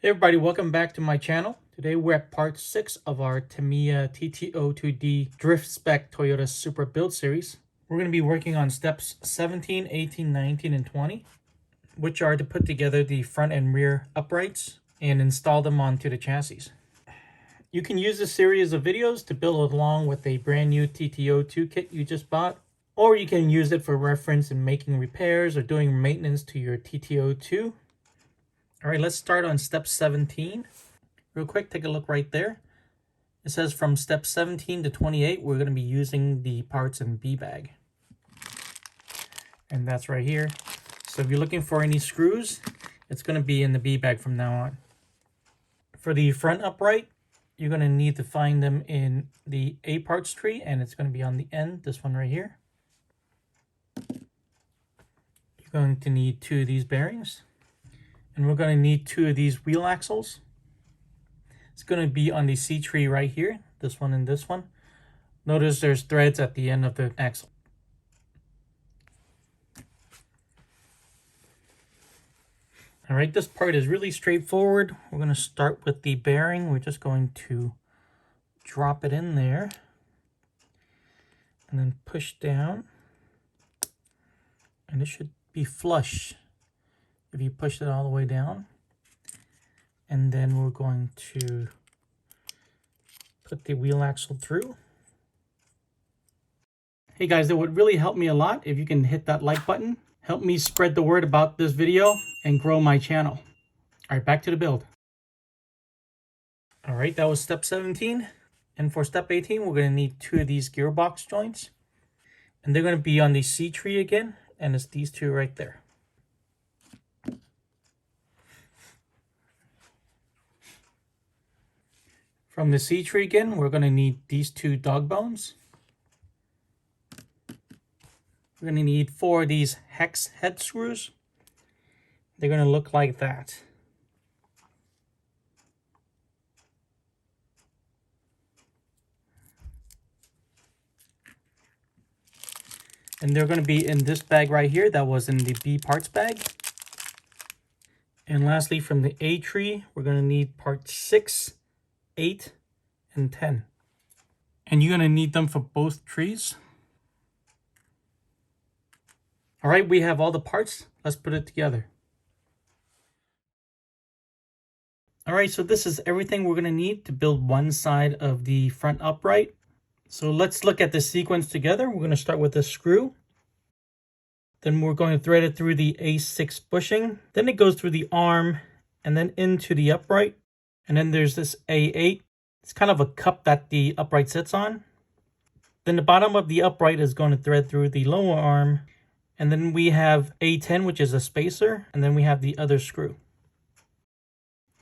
Hey everybody, welcome back to my channel. Today we're at part 6 of our Tamiya TT-02D Drift Spec Toyota Supra build series. We're going to be working on steps 17, 18, 19, and 20, which are to put together the front and rear uprights and install them onto the chassis. You can use this series of videos to build along with a brand new TT-02 kit you just bought, or you can use it for reference in making repairs or doing maintenance to your TT-02. All right, let's start on step 17. Real quick, take a look right there. It says from step 17 to 28, we're going to be using the parts in B bag. And that's right here. So if you're looking for any screws, it's going to be in the B bag from now on. For the front upright, you're going to need to find them in the A parts tree, and it's going to be on the end, this one right here. You're going to need 2 of these bearings. And we're going to need 2 of these wheel axles. It's going to be on the C tree right here, this one and this one. Notice there's threads at the end of the axle. All right, this part is really straightforward. We're going to start with the bearing. We're just going to drop it in there and then push down. And it should be flush if you push it all the way down. And then we're going to put the wheel axle through. Hey guys, that would really help me a lot if you can hit that like button. Help me spread the word about this video and grow my channel. All right, back to the build. All right, that was step 17. And for step 18, we're going to need 2 of these gearbox joints. And they're going to be on the C tree again. And it's these 2 right there. From the C tree again, we're going to need these 2 dog bones. We're going to need 4 of these hex head screws. They're going to look like that. And they're going to be in this bag right here that was in the B parts bag. And lastly, from the A tree, we're going to need parts 6, 8, and 10. And you're going to need them for both trees. All right, we have all the parts. Let's put it together. All right, so this is everything we're going to need to build one side of the front upright. So let's look at the sequence together. We're going to start with a screw. Then we're going to thread it through the A6 bushing. Then it goes through the arm and then into the upright. And then there's this A8. It's kind of a cup that the upright sits on. Then the bottom of the upright is going to thread through the lower arm. And then we have A10, which is a spacer. And then we have the other screw.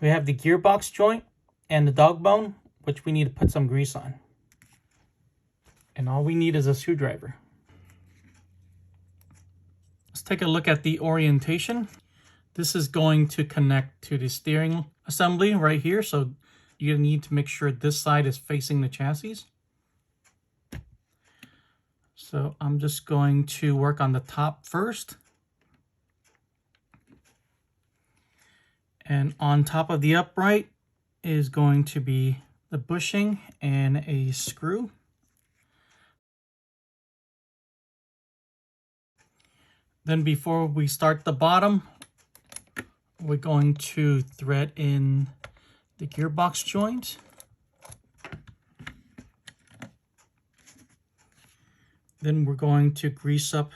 We have the gearbox joint and the dog bone, which we need to put some grease on. And all we need is a screwdriver. Let's take a look at the orientation. This is going to connect to the steering assembly right here. So you're going to need to make sure this side is facing the chassis. So I'm just going to work on the top first. And on top of the upright is going to be the bushing and a screw. Then before we start the bottom, we're going to thread in the gearbox joint. Then we're going to grease up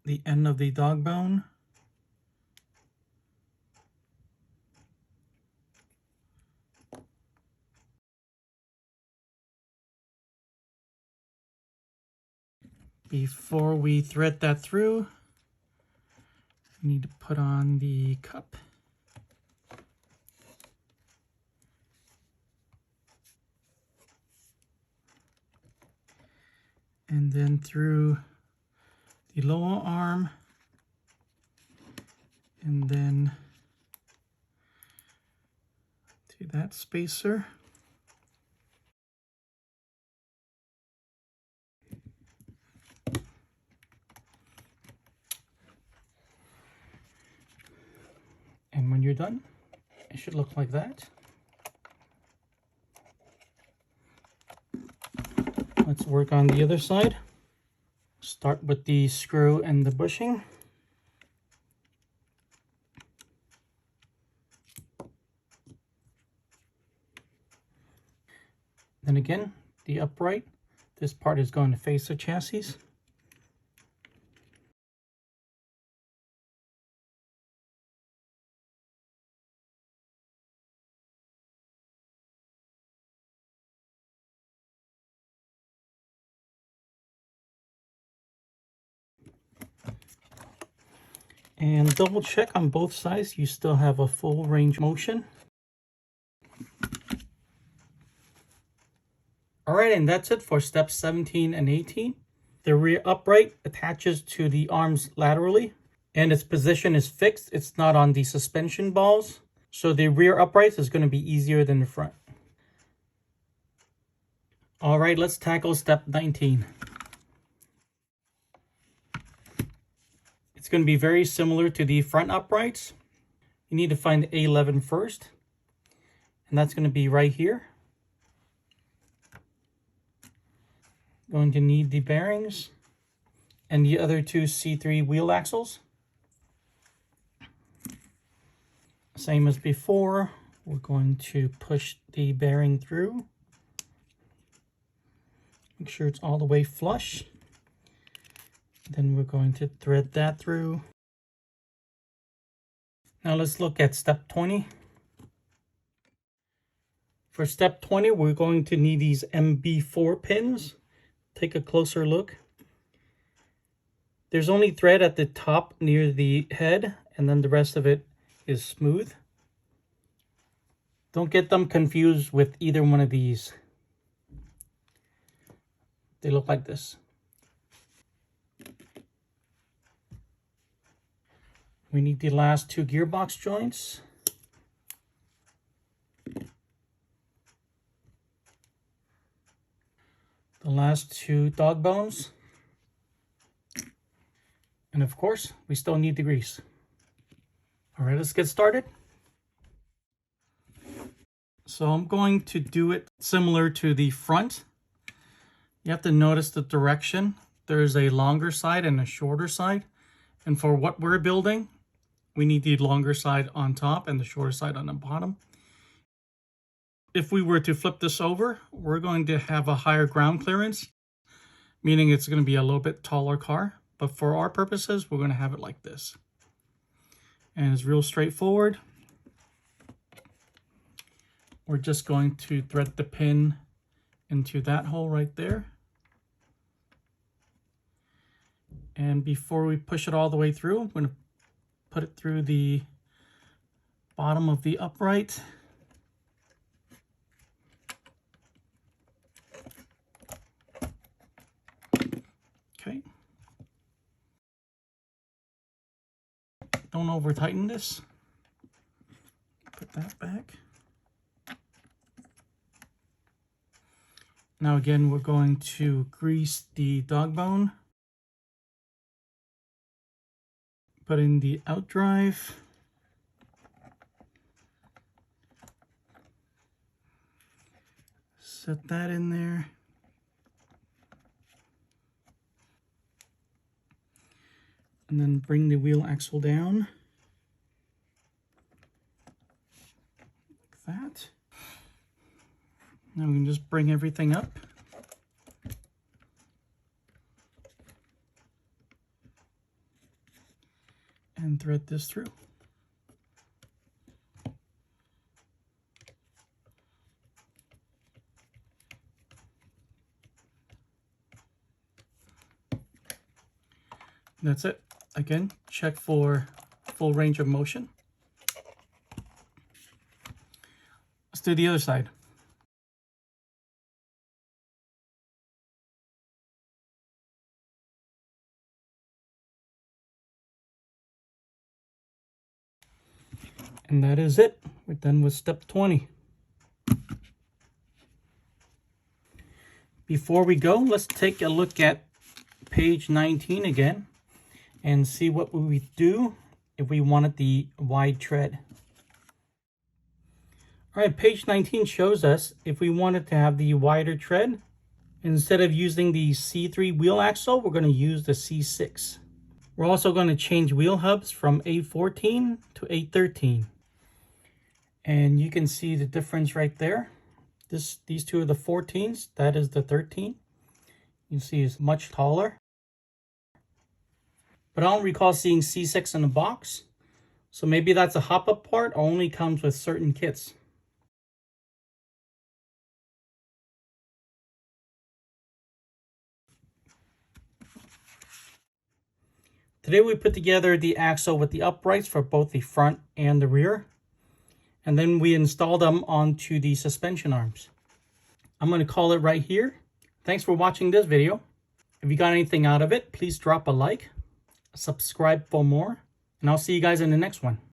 the end of the dog bone. Before we thread that through, we need to put on the cup. And then through the lower arm. And then to that spacer. And when you're done, it should look like that. Let's work on the other side. Start with the screw and the bushing. Then again, the upright, this part is going to face the chassis. And double check on both sides, you still have a full range of motion. All right, and that's it for steps 17 and 18. The rear upright attaches to the arms laterally, and its position is fixed. It's not on the suspension balls. So the rear upright is going to be easier than the front. All right, let's tackle step 19. It's going to be very similar to the front uprights. You need to find the A11 first, and that's going to be right here. Going to need the bearings and the other two C3 wheel axles. Same as before, we're going to push the bearing through. Make sure it's all the way flush. Then we're going to thread that through. Now let's look at step 20. For step 20, we're going to need these MB4 pins. Take a closer look. There's only thread at the top near the head, and then the rest of it is smooth. Don't get them confused with either one of these. They look like this. We need the last two gearbox joints. The last two dog bones. And of course, we still need the grease. All right, let's get started. So I'm going to do it similar to the front. You have to notice the direction. There's a longer side and a shorter side. And for what we're building, we need the longer side on top and the shorter side on the bottom. If we were to flip this over, we're going to have a higher ground clearance, meaning it's going to be a little bit taller car. But for our purposes, we're going to have it like this. And it's real straightforward. We're just going to thread the pin into that hole right there. And before we push it all the way through, I'm going to put it through the bottom of the upright. Okay. Don't over tighten this. Put that back. Now again, we're going to grease the dog bone. Put in the outdrive. Set that in there. And then bring the wheel axle down. Like that. Now we can just bring everything up. And thread this through. That's it. Again, check for full range of motion. Let's do the other side. And that is it. We're done with step 20. Before we go, let's take a look at page 19 again and see what we would do if we wanted the wide tread. All right, page 19 shows us if we wanted to have the wider tread, instead of using the C3 wheel axle, we're going to use the C6. We're also going to change wheel hubs from 814 to 813. And you can see the difference right there. These two are the 14s, that is the 13. You can see it's much taller. But I don't recall seeing C6 in the box. So maybe that's a hop-up part or only comes with certain kits. Today we put together the axle with the uprights for both the front and the rear. And then we install them onto the suspension arms. I'm going to call it right here. Thanks for watching this video. If you got anything out of it, please drop a like, subscribe for more, and I'll see you guys in the next one.